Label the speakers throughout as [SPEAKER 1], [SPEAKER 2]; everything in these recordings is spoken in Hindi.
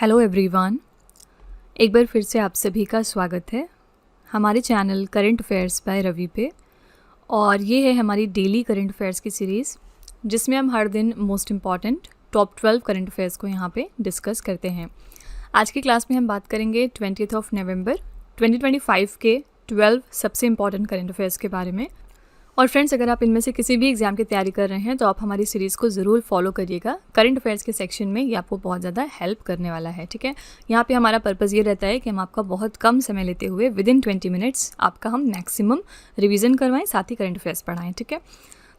[SPEAKER 1] हेलो एवरीवन, एक बार फिर से आप सभी का स्वागत है हमारे channel current affairs by Ravi पे। और ये है हमारी डेली करंट अफेयर्स की सीरीज़, जिसमें हम हर दिन most important top 12 current affairs को यहाँ पे डिस्कस करते हैं। आज की क्लास में हम बात करेंगे 20 नवंबर 2025 के 12 सबसे इम्पॉर्टेंट करंट अफेयर्स के बारे में। और फ्रेंड्स, अगर आप इनमें से किसी भी एग्जाम की तैयारी कर रहे हैं तो आप हमारी सीरीज़ को ज़रूर फॉलो करिएगा। करंट अफेयर्स के सेक्शन में ये आपको बहुत ज़्यादा हेल्प करने वाला है। ठीक है, यहाँ पे हमारा पर्पज़ ये रहता है कि हम आपका बहुत कम समय लेते हुए विदिन 20 मिनट्स आपका हम मैक्सिमम रिवीजन करवाएं, साथ ही करंट अफेयर्स पढ़ाएं। ठीक है,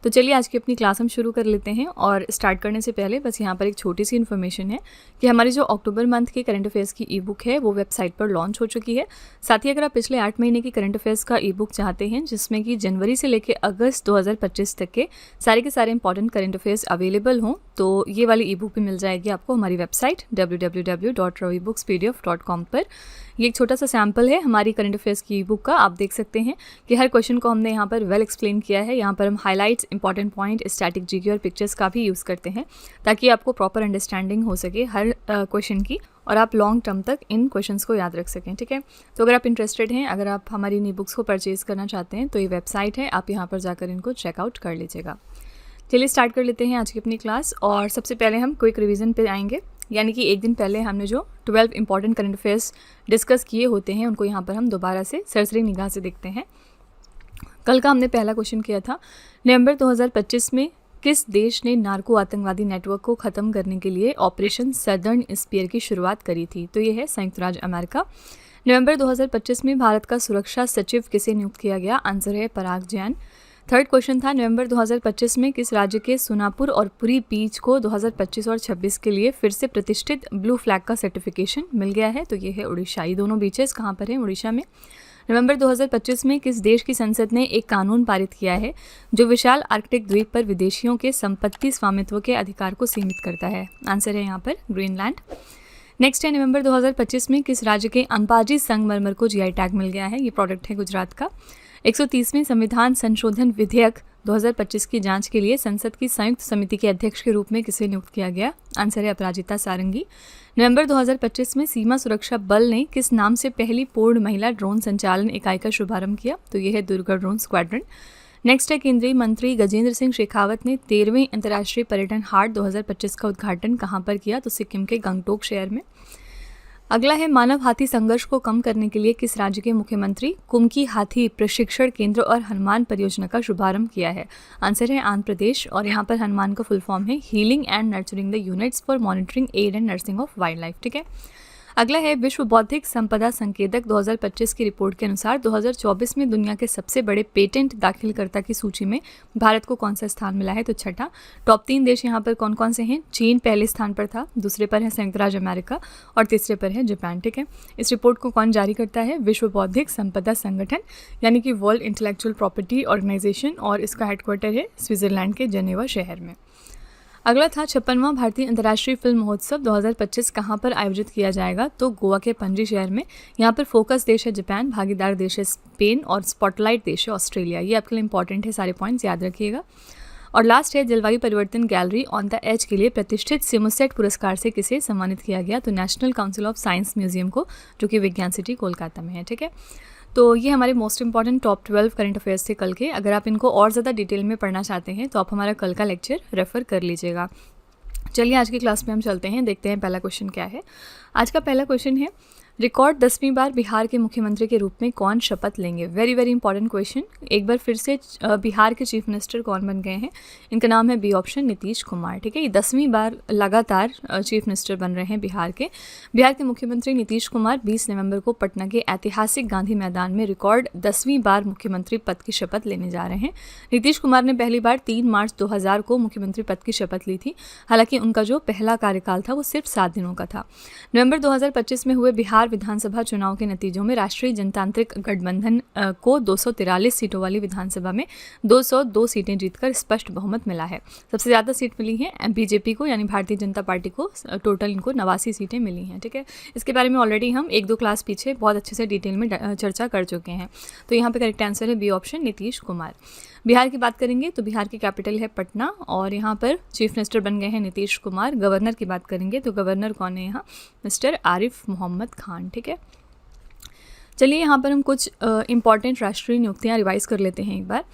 [SPEAKER 1] तो चलिए आज की अपनी क्लास हम शुरू कर लेते हैं। और स्टार्ट करने से पहले बस यहाँ पर एक छोटी सी इन्फॉर्मेशन है कि हमारी जो अक्टूबर मंथ की करंट अफेयर्स की ई बुक है वो वेबसाइट पर लॉन्च हो चुकी है। साथ ही अगर आप पिछले 8 महीने की करंट अफेयर्स का ई बुक चाहते हैं, जिसमें कि जनवरी से लेकर अगस्त 2025 तक के सारे इंपॉर्टेंट करंट अफेयर्स अवेलेबल हों, तो ये वाली ई बुक भी मिल जाएगी आपको हमारी वेबसाइट www.ravibooks.pdf.com पर। ये एक छोटा सा सैम्पल है हमारी करंट अफेयर्स की ई बुक का। आप देख सकते हैं कि हर क्वेश्चन को हमने यहाँ पर वेल एक्सप्लेन किया है। यहाँ पर हम highlights, important point, static GK और पिक्चर्स का भी यूज़ करते हैं, ताकि आपको प्रॉपर अंडरस्टैंडिंग हो सके हर क्वेश्चन की और आप लॉन्ग टर्म तक इन क्वेश्चंस को याद रख सकें। ठीक है, तो अगर आप इंटरेस्टेड हैं, अगर आप हमारी इन ई बुक्स को परचेज़ करना चाहते हैं, तो ये वेबसाइट है, आप यहाँ पर जाकर इनको चेकआउट कर लीजिएगा। चलिए स्टार्ट कर लेते हैं आज की अपनी क्लास। और सबसे पहले हम क्विक रिवीजन पे आएंगे, यानी कि एक दिन पहले हमने जो 12 इंपॉर्टेंट करंट अफेयर्स डिस्कस किए होते हैं उनको यहाँ पर हम दोबारा से सरसरी निगाह से देखते हैं। कल का हमने पहला क्वेश्चन किया था, नवंबर 2025 में किस देश ने नार्को आतंकवादी नेटवर्क को ख़त्म करने के लिए ऑपरेशन सदर्न स्पीयर की शुरुआत करी थी? तो ये है संयुक्त राज्य अमेरिका। नवंबर 2025 में भारत का सुरक्षा सचिव किसे नियुक्त किया गया? आंसर है पराग जैन। थर्ड क्वेश्चन था, नवंबर 2025 में किस राज्य के सोनापुर और पुरी बीच को 2025 और 26 के लिए फिर से प्रतिष्ठित ब्लू फ्लैग का सर्टिफिकेशन मिल गया है? तो ये है उड़ीसा। ये दोनों बीचेस कहाँ पर हैं? उड़ीसा में। नवंबर 2025 में किस देश की संसद ने एक कानून पारित किया है जो विशाल आर्कटिक द्वीप पर विदेशियों के संपत्ति स्वामित्व के अधिकार को सीमित करता है? आंसर है यहाँ पर ग्रीनलैंड। नेक्स्ट है, नवंबर 2025 में किस राज्य के अंबाजी संगमरमर को जीआई टैग मिल गया है? ये प्रोडक्ट है गुजरात का। 130वें संविधान संशोधन विधेयक 2025 की जांच के लिए संसद की संयुक्त समिति के अध्यक्ष के रूप में किसे नियुक्त किया गया? आंसर है अपराजिता सारंगी। नवंबर 2025 में सीमा सुरक्षा बल ने किस नाम से पहली पूर्ण महिला ड्रोन संचालन इकाई का शुभारंभ किया? तो ये है दुर्गा ड्रोन स्क्वाड्रन। नेक्स्ट है, केंद्रीय मंत्री गजेंद्र सिंह शेखावत ने 13वें अंतर्राष्ट्रीय पर्यटन हाट 2025 का उद्घाटन कहाँ पर किया? तो सिक्किम के गंगटोक शहर में। अगला है, मानव हाथी संघर्ष को कम करने के लिए किस राज्य के मुख्यमंत्री कुमकी हाथी प्रशिक्षण केंद्र और हनुमान परियोजना का शुभारंभ किया है? आंसर है आंध्र प्रदेश। और यहाँ पर हनुमान का फुल फॉर्म है healing and nurturing the units for monitoring aid and nursing of wild life. ठीक है, अगला है, विश्व बौद्धिक संपदा संकेतक 2025 की रिपोर्ट के अनुसार 2024 में दुनिया के सबसे बड़े पेटेंट दाखिलकर्ता की सूची में भारत को कौन सा स्थान मिला है? तो छठा। टॉप 3 देश यहाँ पर कौन कौन से हैं? चीन पहले स्थान पर था, दूसरे पर है संयुक्त राज्य अमेरिका और तीसरे पर है जापान। ठीक है, इस रिपोर्ट को कौन जारी करता है? विश्व बौद्धिक संपदा संगठन, यानी कि वर्ल्ड इंटेलेक्चुअल प्रॉपर्टी ऑर्गेनाइजेशन, और इसका हेडक्वार्टर है स्विट्जरलैंड के जेनेवा शहर में। अगला था, 56वां भारतीय अंतर्राष्ट्रीय फिल्म महोत्सव 2025 कहाँ पर आयोजित किया जाएगा? तो गोवा के पणजी शहर में। यहाँ पर फोकस देश है जापान, भागीदार देश है स्पेन और स्पॉटलाइट देश है ऑस्ट्रेलिया। ये आपके लिए इंपॉर्टेंट है, सारे पॉइंट्स याद रखिएगा। और लास्ट है, जलवायु परिवर्तन गैलरी ऑन द एज के लिए प्रतिष्ठित सिमोसेट पुरस्कार से किसे सम्मानित किया गया? तो national council of science museum को, जो कि विज्ञान सिटी कोलकाता में है। ठीक है, तो ये हमारे most important top 12 current affairs थे कल के। अगर आप इनको और ज़्यादा डिटेल में पढ़ना चाहते हैं तो आप हमारा कल का लेक्चर रेफर कर लीजिएगा। चलिए आज की क्लास में हम चलते हैं, देखते हैं पहला क्वेश्चन क्या है। आज का पहला क्वेश्चन है, रिकॉर्ड 10वीं बार बिहार के मुख्यमंत्री के रूप में कौन शपथ लेंगे? Very very important question. एक बार फिर से बिहार के चीफ मिनिस्टर कौन बन गए हैं? इनका नाम है बी ऑप्शन, नीतीश कुमार। ठीक है, ये 10वीं बार लगातार चीफ मिनिस्टर बन रहे हैं बिहार के। बिहार के मुख्यमंत्री नीतीश कुमार 20 नवंबर को पटना के ऐतिहासिक गांधी मैदान में रिकॉर्ड 10वीं बार मुख्यमंत्री पद की शपथ लेने जा रहे हैं। नीतीश कुमार ने पहली बार 3 मार्च 2000 को मुख्यमंत्री पद की शपथ ली थी। हालांकि उनका जो पहला कार्यकाल था वो सिर्फ 7 दिनों का था। नवंबर 2025 में हुए बिहार बिहार विधानसभा चुनाव के नतीजों में राष्ट्रीय जनतांत्रिक गठबंधन को 243 सीटों वाली विधानसभा में 202 सीटें जीतकर स्पष्ट बहुमत मिला है। सबसे ज़्यादा सीट मिली है बीजेपी को, यानी भारतीय जनता पार्टी को। टोटल इनको 89 सीटें मिली हैं। ठीक है, इसके बारे में ऑलरेडी हम 1-2 क्लास पीछे बहुत अच्छे से डिटेल में चर्चा कर चुके हैं। तो यहाँ पे करेक्ट आंसर है बी ऑप्शन, नीतीश कुमार। बिहार की बात करेंगे तो बिहार की कैपिटल है पटना और यहाँ पर चीफ मिनिस्टर बन गए हैं नीतीश कुमार। गवर्नर की बात करेंगे तो गवर्नर कौन है यहाँ, मिस्टर आरिफ मोहम्मद खान। ठीक है, चलिए यहाँ पर हम कुछ इंपॉर्टेंट राष्ट्रीय नियुक्तियाँ रिवाइज कर लेते हैं एक बार।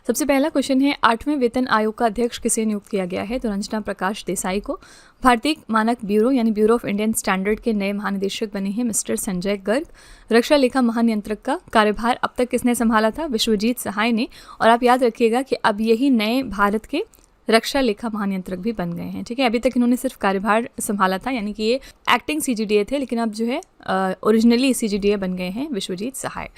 [SPEAKER 1] सबसे पहला क्वेश्चन है 8वें वेतन आयोग का अध्यक्ष किसे नियुक्त किया गया है, तो रंजना प्रकाश देसाई को। भारतीय मानक ब्यूरो यानी ब्यूरो ऑफ इंडियन स्टैंडर्ड के नए महानिदेशक बने हैं मिस्टर संजय गर्ग। रक्षा लेखा महानियंत्रक का कार्यभार अब तक किसने संभाला था, विश्वजीत सहाय ने। और आप याद रखिएगा कि अब यही नए भारत के रक्षा लेखा महानियंत्रक भी बन गए हैं। ठीक है, अभी तक इन्होंने सिर्फ कार्यभार संभाला था, यानी कि ये एक्टिंग सीजीडीए थे, लेकिन अब जो है ओरिजिनली सीजीडीए बन गए हैं विश्वजीत सहाय।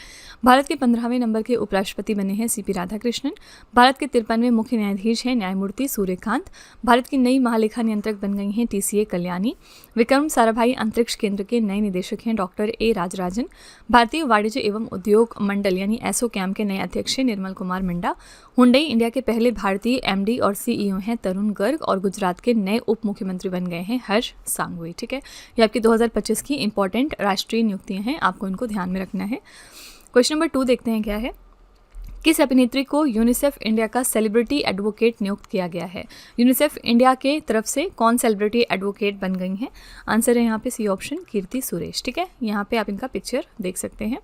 [SPEAKER 1] भारत के 15वें नंबर के उपराष्ट्रपति बने हैं सीपी राधाकृष्णन। भारत के 53वें मुख्य न्यायाधीश हैं न्यायमूर्ति सूर्यकांत। भारत की नई महालेखा नियंत्रक बन गई हैं टीसीए कल्याणी। विक्रम साराभाई अंतरिक्ष केंद्र के नए निदेशक हैं डॉक्टर ए राजराजन। भारतीय वाणिज्य एवं उद्योग मंडल यानी एसोचैम के नए अध्यक्ष हैं निर्मल कुमार मिंडा। हुंडई इंडिया के पहले भारतीय एमडी और सीईओ हैं तरुण गर्ग। और गुजरात के नए उप मुख्यमंत्री बन गए हैं हर्ष सांघवी। ठीक है, ये आपकी 2025 की इंपॉर्टेंट राष्ट्रीय नियुक्तियां हैं, आपको इनको ध्यान में रखना है। क्वेश्चन नंबर 2 देखते हैं क्या है। किस अभिनेत्री को यूनिसेफ इंडिया का सेलिब्रिटी एडवोकेट नियुक्त किया गया है। यूनिसेफ इंडिया के तरफ से कौन सेलिब्रिटी एडवोकेट बन गई हैं, आंसर है यहाँ पे सी ऑप्शन, कीर्ति सुरेश। ठीक है, यहाँ पे आप इनका पिक्चर देख सकते हैं।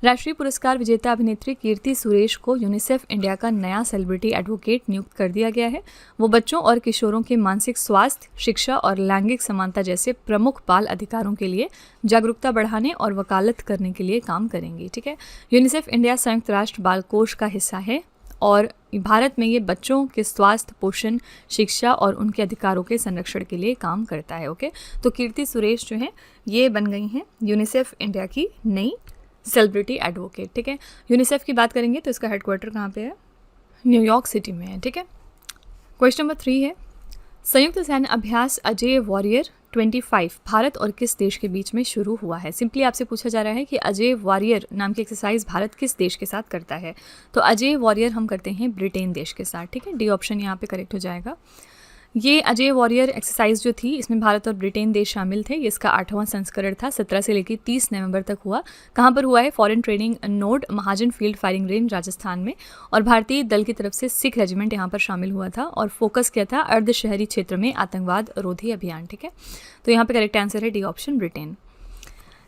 [SPEAKER 1] राष्ट्रीय पुरस्कार विजेता अभिनेत्री कीर्ति सुरेश को यूनिसेफ इंडिया का नया सेलिब्रिटी एडवोकेट नियुक्त कर दिया गया है। वो बच्चों और किशोरों के मानसिक स्वास्थ्य, शिक्षा और लैंगिक समानता जैसे प्रमुख बाल अधिकारों के लिए जागरूकता बढ़ाने और वकालत करने के लिए काम करेंगी। ठीक है, यूनिसेफ इंडिया संयुक्त राष्ट्र बाल कोष का हिस्सा है और भारत में ये बच्चों के स्वास्थ्य, पोषण, शिक्षा और उनके अधिकारों के संरक्षण के लिए काम करता है। ओके, तो कीर्ति सुरेश जो है ये बन गई हैं यूनिसेफ इंडिया की नई सेलिब्रिटी एडवोकेट। ठीक है, यूनिसेफ की बात करेंगे तो इसका हेडक्वार्टर कहाँ पे है, न्यूयॉर्क सिटी में है। ठीक है, क्वेश्चन नंबर 3 है संयुक्त सैन्य अभ्यास अजेय वॉरियर 25 भारत और किस देश के बीच में शुरू हुआ है। सिंपली आपसे पूछा जा रहा है कि अजेय वॉरियर नाम की एक्सरसाइज भारत किस देश के साथ करता है, तो अजेय वॉरियर हम करते हैं ब्रिटेन देश के साथ। ठीक है, डी ऑप्शन यहाँ पे करेक्ट हो जाएगा। ये अजय वॉरियर एक्सरसाइज जो थी इसमें भारत और ब्रिटेन देश शामिल थे। ये इसका 8वां संस्करण था, 17 से लेकर 30 नवंबर तक हुआ। कहाँ पर हुआ है, फॉरेन ट्रेनिंग नोड महाजन फील्ड फायरिंग रेंज राजस्थान में। और भारतीय दल की तरफ से सिख रेजिमेंट यहाँ पर शामिल हुआ था और फोकस किया था अर्ध शहरी क्षेत्र में आतंकवाद रोधी अभियान। ठीक है, तो यहाँ पे करेक्ट आंसर है डी ऑप्शन, ब्रिटेन।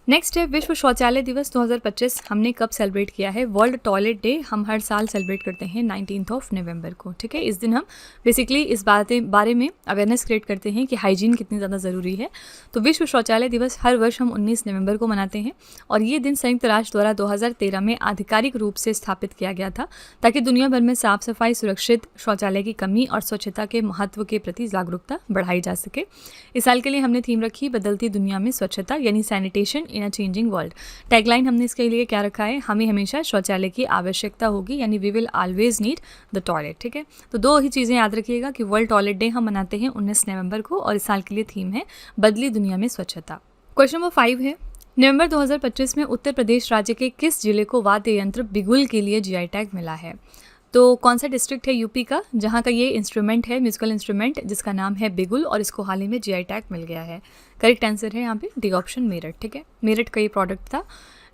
[SPEAKER 1] नेक्स्ट है विश्व शौचालय दिवस 2025 हमने कब सेलिब्रेट किया है। वर्ल्ड टॉयलेट डे हम हर साल सेलिब्रेट करते हैं 19 नवंबर को। ठीक है, इस दिन हम बेसिकली इस बारे में अवेयरनेस क्रिएट करते हैं कि हाइजीन कितनी ज़्यादा ज़रूरी है। तो विश्व शौचालय दिवस हर वर्ष हम 19 नवंबर को मनाते हैं और ये दिन संयुक्त राष्ट्र द्वारा 2013 में आधिकारिक रूप से स्थापित किया गया था ताकि दुनिया भर में साफ सफाई, सुरक्षित शौचालय की कमी और स्वच्छता के महत्व के प्रति जागरूकता बढ़ाई जा सके। इस साल के लिए हमने थीम रखी बदलती दुनिया में स्वच्छता यानी सैनिटेशन इन अ चेंजिंग वर्ल्ड। टैगलाइन हमने इसके लिए क्या रखा है, हमें हमेशा शौचालय की आवश्यकता होगी यानी we will always need the toilet. ठीक है, तो 2 ही चीज़ें याद रखिएगा कि वर्ल्ड टॉयलेट डे हम मनाते हैं 19 नवंबर को और इस साल के लिए थीम है बदली दुनिया में स्वच्छता। क्वेश्चन नंबर 5 है नवंबर 2025 में उत्तर प्रदेश राज्य के किस जिले को वाद्य यंत्र बिगुल के लिए जीआई टैग मिला है। तो कौन सा डिस्ट्रिक्ट है यूपी का जहाँ का ये इंस्ट्रूमेंट है, म्यूजिकल इंस्ट्रूमेंट जिसका नाम है बिगुल और इसको हाल ही में जीआई टैग मिल गया है। करेक्ट आंसर है यहाँ पे डी ऑप्शन, मेरठ। ठीक है, मेरठ का ये प्रोडक्ट था।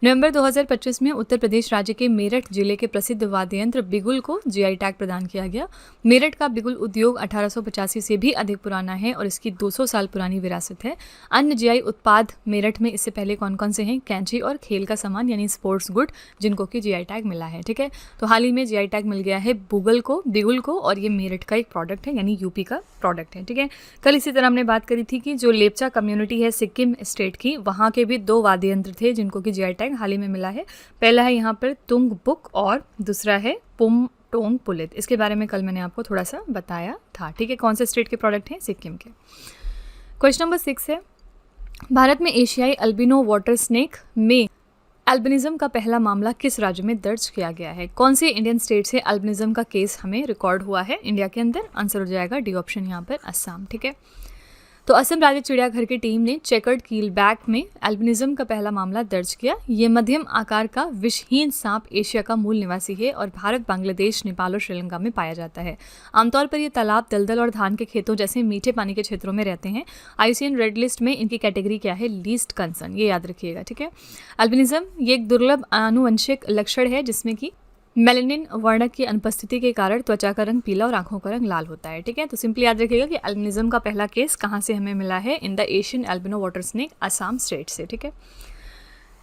[SPEAKER 1] नवंबर 2025 में उत्तर प्रदेश राज्य के मेरठ जिले के प्रसिद्ध वाद्य यंत्र बिगुल को जीआई टैग प्रदान किया गया। मेरठ का बिगुल उद्योग 1885 से भी अधिक पुराना है और इसकी 200 साल पुरानी विरासत है। अन्य जीआई उत्पाद मेरठ में इससे पहले कौन कौन से हैं, कैंची और खेल का सामान यानी स्पोर्ट्स गुड जिनको कि जीआई टैग मिला है। ठीक है, तो हाल ही में जीआई टैग मिल गया है बिगुल को और ये मेरठ का एक प्रोडक्ट है यानी यूपी का प्रोडक्ट है। ठीक है, कल इसी तरह हमने बात करी थी कि जो लेप्चा कम्युनिटी है सिक्किम स्टेट की, वहाँ के भी 2 वाद्य यंत्र थे जिनको कि जीआई टैग हाल ही में मिला है। पहला है यहाँ पर तुंग बुक और दूसरा है पुम टोंग पुलित। इसके बारे में कल मैंने आपको थोड़ा सा बताया था। ठीक है, कौन से स्टेट के प्रोडक्ट हैं, सिक्किम के। क्वेश्चन नंबर 6 है भारत में एशियाई अल्बिनो वाटर स्नेक में अल्बिनिज्म का पहला मामला किस राज्य में दर्ज किया गया है। कौन से इंडियन स्टेट से अल्बिनिज्म का केस हमें रिकॉर्ड हुआ है इंडिया के अंदर, आंसर हो जाएगा डी ऑप्शन यहाँ पर, असम। ठीक है, तो असम राज्य चिड़ियाघर की टीम ने चेकर्ड कीलबैक में एल्बिनिज्म का पहला मामला दर्ज किया। ये मध्यम आकार का विषहीन सांप एशिया का मूल निवासी है और भारत, बांग्लादेश, नेपाल और श्रीलंका में पाया जाता है। आमतौर पर ये तालाब, दलदल और धान के खेतों जैसे मीठे पानी के क्षेत्रों में रहते हैं। IUCN रेड लिस्ट में इनकी कैटेगरी क्या है? लीस्ट कंसर्न, ये याद रखिएगा, ठीक है। एल्बिनिज्म ये एक दुर्लभ आनुवंशिक लक्षण है जिसमें कि मेलेनिन वर्णक की अनुपस्थिति के कारण त्वचा का रंग पीला और आंखों का रंग लाल होता है, ठीक है। तो सिंपली याद रखिएगा कि एल्बिनिज्म का पहला केस कहाँ से हमें मिला है? In the Asian albino water snake, Assam state से, ठीक है।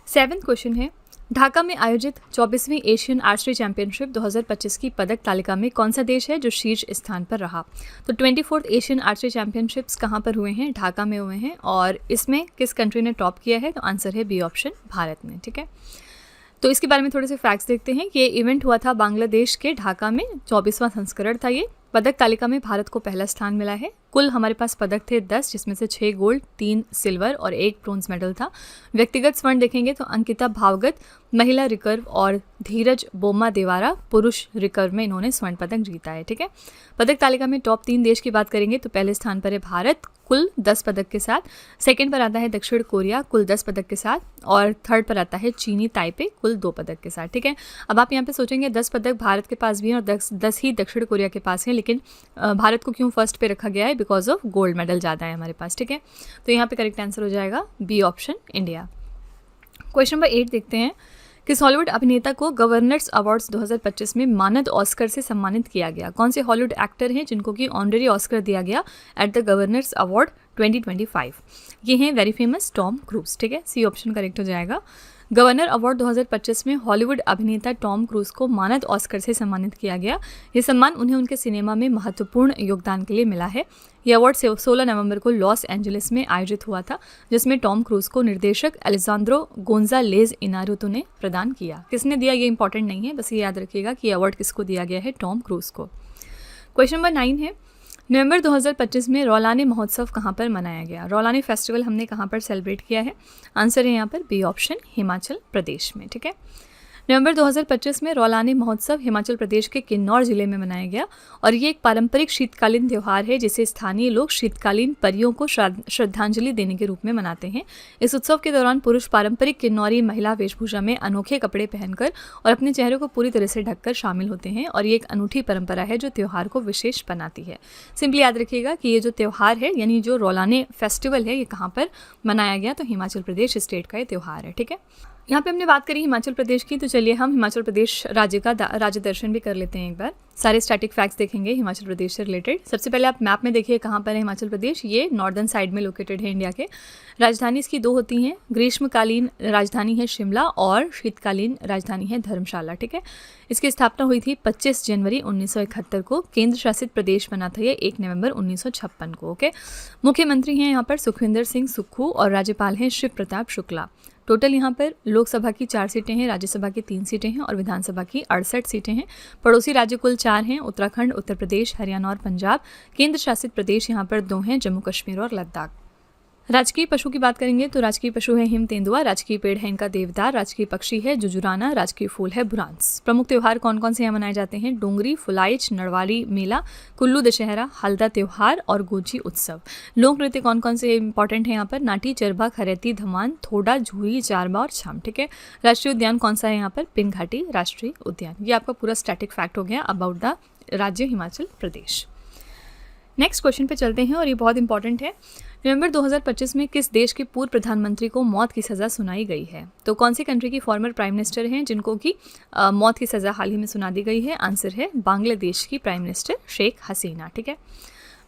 [SPEAKER 1] 7वां क्वेश्चन है, ढाका में आयोजित 24वीं एशियन आर्चरी चैंपियनशिप 2025 की पदक तालिका में कौन सा देश है जो शीर्ष स्थान पर रहा? तो 24th एशियन आर्चरी चैंपियनशिप्स कहाँ पर हुए हैं? ढाका में हुए हैं। और इसमें किस कंट्री ने टॉप किया है? तो आंसर है बी ऑप्शन, भारत ने, ठीक है। तो इसके बारे में थोड़े से फैक्ट्स देखते हैं कि ये इवेंट हुआ था बांग्लादेश के ढाका में, 24वां संस्करण था ये। पदक तालिका में भारत को पहला स्थान मिला है। कुल हमारे पास पदक थे 10, जिसमें से 6 गोल्ड, 3 सिल्वर और 1 ब्रोंज मेडल था। व्यक्तिगत स्वर्ण देखेंगे तो अंकिता भावगत महिला रिकर्व और धीरज बोम्मा देवारा पुरुष रिकर्व में इन्होंने स्वर्ण पदक जीता है, ठीक है। पदक तालिका में टॉप 3 देश की बात करेंगे तो पहले स्थान पर है भारत कुल 10 पदक के साथ, सेकंड पर आता है दक्षिण कोरिया कुल 10 पदक के साथ, और थर्ड पर आता है चीनी ताइपे कुल 2 पदक के साथ, ठीक है। अब आप यहाँ पे सोचेंगे 10 पदक भारत के पास भी हैं और 10 ही दक्षिण कोरिया के पास हैं, लेकिन भारत को क्यों फर्स्ट पे रखा गया है? बिकॉज ऑफ गोल्ड मेडल ज़्यादा है हमारे पास, ठीक है। तो यहाँ पे करेक्ट आंसर हो जाएगा B option, India. Question number 8 देखते हैं, किस हॉलीवुड अभिनेता को गवर्नर्स अवार्ड्स 2025 में मानद ऑस्कर से सम्मानित किया गया? कौन से हॉलीवुड एक्टर हैं जिनको कि ऑनरेरी ऑस्कर दिया गया एट द गवर्नर्स अवार्ड 2025? ये हैं वेरी फेमस टॉम क्रूज, ठीक है। सी ऑप्शन करेक्ट हो जाएगा। गवर्नर अवार्ड 2025 में हॉलीवुड अभिनेता टॉम क्रूज को मानद ऑस्कर से सम्मानित किया गया। ये सम्मान उन्हें उनके सिनेमा में महत्वपूर्ण योगदान के लिए मिला है। ये अवार्ड 16 नवंबर को लॉस एंजलिस में आयोजित हुआ था, जिसमें टॉम क्रूज को निर्देशक एलेजांद्रो गोंजालेज इनारितु ने प्रदान किया। किसने दिया ये इंपॉर्टेंट नहीं है, बस ये याद रखिएगा कि अवार्ड किसको दिया गया है? टॉम क्रूज को। क्वेश्चन नंबर 9 है, नवंबर 2025 में रौलानी महोत्सव कहाँ पर मनाया गया? रौलानी फेस्टिवल हमने कहाँ पर सेलिब्रेट किया है? आंसर है यहाँ पर बी ऑप्शन, हिमाचल प्रदेश में, ठीक है। नवंबर 2025 में रौलानी महोत्सव हिमाचल प्रदेश के किन्नौर जिले में मनाया गया और ये एक पारंपरिक शीतकालीन त्यौहार है जिसे स्थानीय लोग शीतकालीन परियों को श्रद्धांजलि देने के रूप में मनाते हैं। इस उत्सव के दौरान पुरुष पारंपरिक किन्नौरी महिला वेशभूषा में अनोखे कपड़े पहनकर और अपने चेहरे को पूरी तरह से ढककर शामिल होते हैं और ये एक अनूठी परंपरा है जो त्यौहार को विशेष बनाती है। सिंपली याद रखिएगा कि ये जो त्यौहार है यानी जो रौलानी फेस्टिवल है ये कहाँ पर मनाया गया? तो हिमाचल प्रदेश स्टेट का ये त्यौहार है, ठीक है। यहाँ पे हमने बात करी हिमाचल प्रदेश की, तो चलिए हम हिमाचल प्रदेश राज्य का राज्य दर्शन भी कर लेते हैं एक बार। सारे स्टैटिक फैक्ट्स देखेंगे हिमाचल प्रदेश से रिलेटेड। सबसे पहले आप मैप में देखिए कहाँ पर है हिमाचल प्रदेश। ये नॉर्दर्न साइड में लोकेटेड है इंडिया के। राजधानी इसकी 2 होती हैं, ग्रीष्मकालीन राजधानी है शिमला और शीतकालीन राजधानी है धर्मशाला, ठीक है। इसकी स्थापना हुई थी 25 जनवरी 1971 को। केंद्र शासित प्रदेश बना था ये 1 नवंबर 1956 को, ओके। मुख्यमंत्री हैं यहाँ पर सुखविंदर सिंह सुक्खू और राज्यपाल हैं शिव प्रताप शुक्ला। टोटल यहाँ पर लोकसभा की 4 सीटें हैं, राज्यसभा की 3 सीटें हैं और विधानसभा की 68 सीटें हैं। पड़ोसी राज्य कुल 4 हैं, उत्तराखंड, उत्तर प्रदेश, हरियाणा और पंजाब। केंद्र शासित प्रदेश यहाँ पर 2 हैं, जम्मू कश्मीर और लद्दाख। राजकीय पशु की बात करेंगे तो राजकीय पशु है हिम तेंदुआ, राजकीय पेड़ है इनका देवदार, राजकीय पक्षी है जुजुराना, राजकीय फूल है बुरांस। प्रमुख त्यौहार कौन कौन से यहाँ मनाए जाते हैं? डोंगरी, फुलाइच, नड़वाली मेला, कुल्लू दशहरा, हल्दा त्यौहार और गोची उत्सव। लोक नृत्य कौन कौन से इंपॉर्टेंट है यहाँ पर? नाटी, चरबा, खरेती, धमान, थोड़ा, झूरी, चारबा और छाम, ठीक है। राष्ट्रीय उद्यान कौन सा है यहाँ पर? पिन घाटी राष्ट्रीय उद्यान। ये आपका पूरा स्टैटिक फैक्ट हो गया अबाउट द राज्य हिमाचल प्रदेश। नेक्स्ट क्वेश्चन पे चलते हैं और ये बहुत इंपॉर्टेंट है। नवंबर 2025 में किस देश के पूर्व प्रधानमंत्री को मौत की सज़ा सुनाई गई है? तो कौन सी कंट्री की फॉर्मर प्राइम मिनिस्टर हैं जिनको कि मौत की सज़ा हाल ही में सुना दी गई है? आंसर है बांग्लादेश की प्राइम मिनिस्टर शेख हसीना, ठीक है।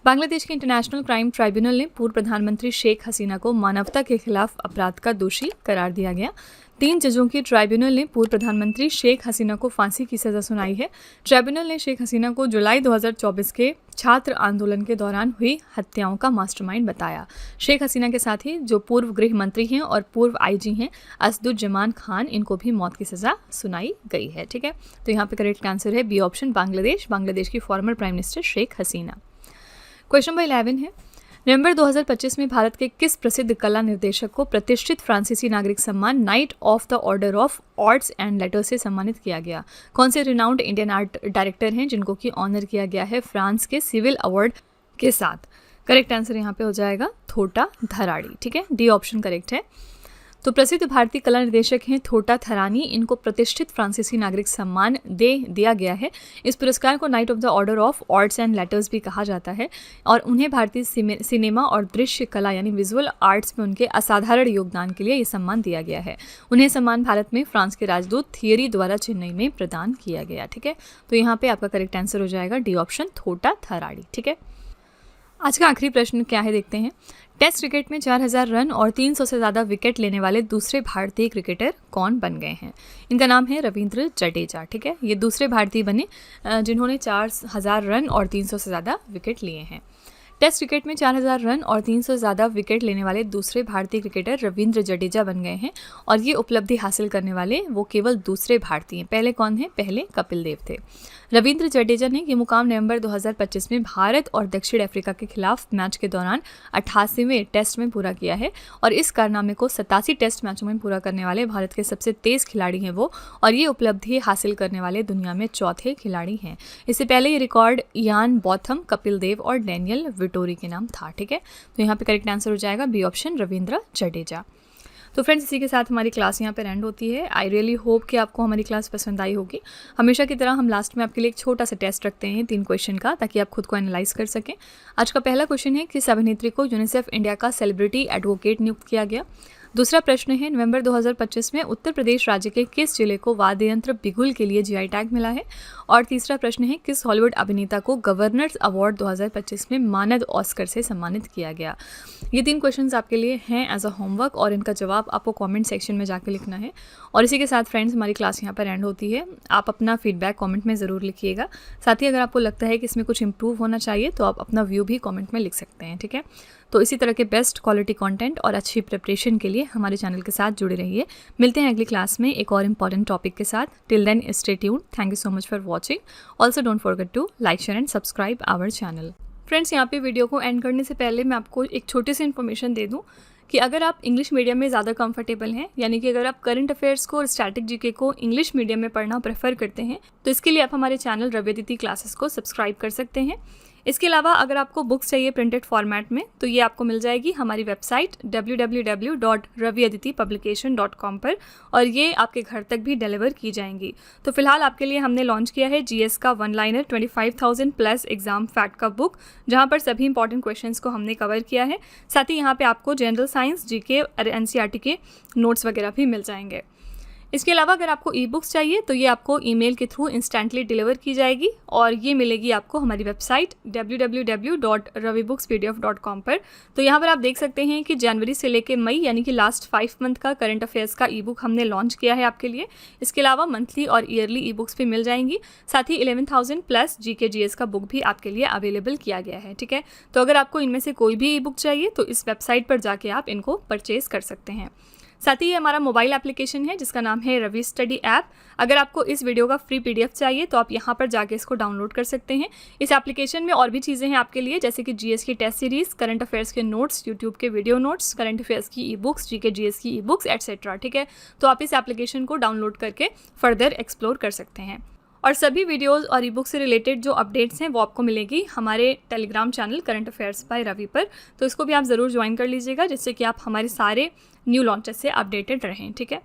[SPEAKER 1] बांग्लादेश के इंटरनेशनल क्राइम ट्राइब्यूनल ने पूर्व प्रधानमंत्री शेख हसीना को मानवता के खिलाफ अपराध का दोषी करार दिया गया। 3 जजों की ट्राइब्यूनल ने पूर्व प्रधानमंत्री शेख हसीना को फांसी की सज़ा सुनाई है। ट्राइब्यूनल ने शेख हसीना को जुलाई 2024 के छात्र आंदोलन के दौरान हुई हत्याओं का मास्टरमाइंड बताया। शेख हसीना के साथ ही जो पूर्व गृह मंत्री हैं और पूर्व IG हैं असदुज्जमान खान, इनको भी मौत की सज़ा सुनाई गई है, ठीक है। तो यहाँ पे करेक्ट आंसर है बी ऑप्शन, बांग्लादेश की former prime minister Sheikh Hasina. Question number 11 है, नवंबर 2025 में भारत के किस प्रसिद्ध कला निर्देशक को प्रतिष्ठित फ्रांसीसी नागरिक सम्मान night of the order of arts and letters से सम्मानित किया गया? कौन से रिनाउंड इंडियन आर्ट डायरेक्टर हैं जिनको कि ऑनर किया गया है फ्रांस के सिविल अवार्ड के साथ? करेक्ट आंसर यहाँ पे हो जाएगा थोटा थराड़ी। ठीक है, डी ऑप्शन करेक्ट है। तो प्रसिद्ध भारतीय कला निर्देशक हैं थोटा थरानी, इनको प्रतिष्ठित फ्रांसीसी नागरिक सम्मान दिया गया है। इस पुरस्कार को night of the order of arts and letters भी कहा जाता है और उन्हें भारतीय सिनेमा और दृश्य कला यानी विजुअल आर्ट्स में उनके असाधारण योगदान के लिए ये सम्मान दिया गया है। उन्हें सम्मान भारत में फ्रांस के राजदूत थियरी द्वारा चेन्नई में प्रदान किया गया। ठीक है, तो यहाँ पे आपका करेक्ट आंसर हो जाएगा डी ऑप्शन थोटा थराड़ी। ठीक है, आज का आखिरी प्रश्न क्या है देखते हैं। टेस्ट क्रिकेट में 4000 रन और 300 से ज़्यादा विकेट लेने वाले दूसरे भारतीय क्रिकेटर कौन बन गए हैं? इनका नाम है रविंद्र जडेजा। ठीक है, ये दूसरे भारतीय बने जिन्होंने 4000 रन और 300 से ज़्यादा विकेट लिए हैं। टेस्ट क्रिकेट में 4000 रन और 300 से ज़्यादा विकेट लेने वाले दूसरे भारतीय क्रिकेटर रविंद्र जडेजा बन गए हैं और ये उपलब्धि हासिल करने वाले वो केवल दूसरे भारतीय हैं। पहले कौन है? पहले कपिल देव थे। रविंद्र जडेजा ने ये मुकाम नवंबर 2025 में भारत और दक्षिण अफ्रीका के खिलाफ मैच के दौरान 88वें टेस्ट में पूरा किया है और इस कारनामे को 87 टेस्ट मैचों में पूरा करने वाले भारत के सबसे तेज खिलाड़ी हैं वो, और ये उपलब्धि हासिल करने वाले दुनिया में चौथे खिलाड़ी हैं। इससे पहले ये record Ian Botham, Kapil Dev और डैनियल विटोरी के नाम था। ठीक है, तो यहाँ पे करेक्ट आंसर हो जाएगा बी ऑप्शन रविंद्र जडेजा। तो फ्रेंड्स, इसी के साथ हमारी क्लास यहाँ पर एंड होती है। आई रियली होप कि आपको हमारी क्लास पसंद आई होगी। हमेशा की तरह हम लास्ट में आपके लिए एक छोटा सा टेस्ट रखते हैं 3 क्वेश्चन का, ताकि आप खुद को एनालाइज कर सकें। आज का पहला क्वेश्चन है, किस अभिनेत्री को यूनिसेफ इंडिया का सेलिब्रिटी एडवोकेट नियुक्त किया गया? दूसरा प्रश्न है, नवंबर 2025 में उत्तर प्रदेश राज्य के किस जिले को वाद्य यंत्र बिगुल के लिए जीआई टैग मिला है? और तीसरा प्रश्न है, किस हॉलीवुड अभिनेता को गवर्नर्स अवार्ड 2025 में मानद ऑस्कर से सम्मानित किया गया? ये 3 क्वेश्चंस आपके लिए हैं एज अ होमवर्क और इनका जवाब आपको कमेंट सेक्शन में जाकर लिखना है। और इसी के साथ फ्रेंड्स, हमारी क्लास यहाँ पर एंड होती है। आप अपना फीडबैक कमेंट में ज़रूर लिखिएगा। साथ ही अगर आपको लगता है कि इसमें कुछ इंप्रूव होना चाहिए तो आप अपना व्यू भी कमेंट में लिख सकते हैं। ठीक है, तो इसी तरह के बेस्ट क्वालिटी कंटेंट और अच्छी प्रिपरेशन के लिए हमारे चैनल के साथ जुड़े रहिए। मिलते हैं अगली क्लास में एक और इम्पॉर्टेंट टॉपिक के साथ। Till then stay tuned. Thank you so much for watching. Also don't forget to like, share and subscribe our channel. Friends, यहाँ पे वीडियो को एंड करने से पहले मैं आपको एक छोटी सी इन्फॉर्मेशन दे दूँ कि अगर आप इंग्लिश मीडियम में ज़्यादा कंफर्टेबल हैं, यानी कि अगर आप करंट अफेयर्स को और स्टैटिक जीके को इंग्लिश मीडियम में पढ़ना प्रेफर करते हैं, तो इसके लिए आप हमारे चैनल रवि अदिति क्लासेस को सब्सक्राइब कर सकते हैं। इसके अलावा अगर आपको बुक्स चाहिए प्रिंटेड फॉर्मेट में, तो ये आपको मिल जाएगी हमारी वेबसाइट www.raviaditipublication.com पर, और ये आपके घर तक भी डिलीवर की जाएंगी। तो फिलहाल आपके लिए हमने लॉन्च किया है जीएस का 1 लाइनर 25,000 प्लस एग्जाम फैक्ट का बुक, जहाँ पर सभी इंपॉर्टेंट क्वेश्चंस को हमने कवर किया है। साथ ही यहाँ पे आपको जनरल साइंस, जीके और एनसीईआरटी के नोट्स वगैरह भी मिल जाएंगे। इसके अलावा अगर आपको ई बुक्स चाहिए तो ये आपको ईमेल के थ्रू इंस्टेंटली डिलीवर की जाएगी, और ये मिलेगी आपको हमारी वेबसाइट www.ravibooks.pdf.com पर। तो यहाँ पर आप देख सकते हैं कि जनवरी से लेकर मई यानी कि लास्ट 5 मंथ का करंट अफेयर्स का ई बुक हमने लॉन्च किया है आपके लिए। इसके अलावा मंथली और ईयरली ई बुक्स भी मिल जाएंगी। साथ ही 11,000 प्लस जीके जीएस का बुक भी आपके लिए अवेलेबल किया गया है। ठीक है, तो अगर आपको इनमें से कोई भी ई बुक चाहिए तो इस वेबसाइट पर जाके आप इनको परचेज कर सकते हैं। साथ ही ये हमारा मोबाइल एप्लीकेशन है जिसका नाम है रवि स्टडी ऐप। अगर आपको इस वीडियो का फ्री पीडीएफ चाहिए तो आप यहाँ पर जाके इसको डाउनलोड कर सकते हैं। इस एप्लीकेशन में और भी चीज़ें हैं आपके लिए, जैसे कि जीएस की टेस्ट सीरीज, करंट अफेयर्स के नोट्स, यूट्यूब के वीडियो नोट्स, करंट अफेयर्स की ई बुक्स, जीके जीएस की ई बुक्स एटसेट्रा। ठीक है, तो आप इस एप्लीकेशन को डाउनलोड करके फर्दर एक्सप्लोर कर सकते हैं। और सभी वीडियोस और ई बुक से रिलेटेड जो अपडेट्स हैं वो आपको मिलेगी हमारे Telegram channel current affairs by Ravi पर। तो इसको भी आप ज़रूर ज्वाइन कर लीजिएगा, जिससे कि आप हमारे सारे न्यू लॉन्चेस से अपडेटेड रहें। ठीक है।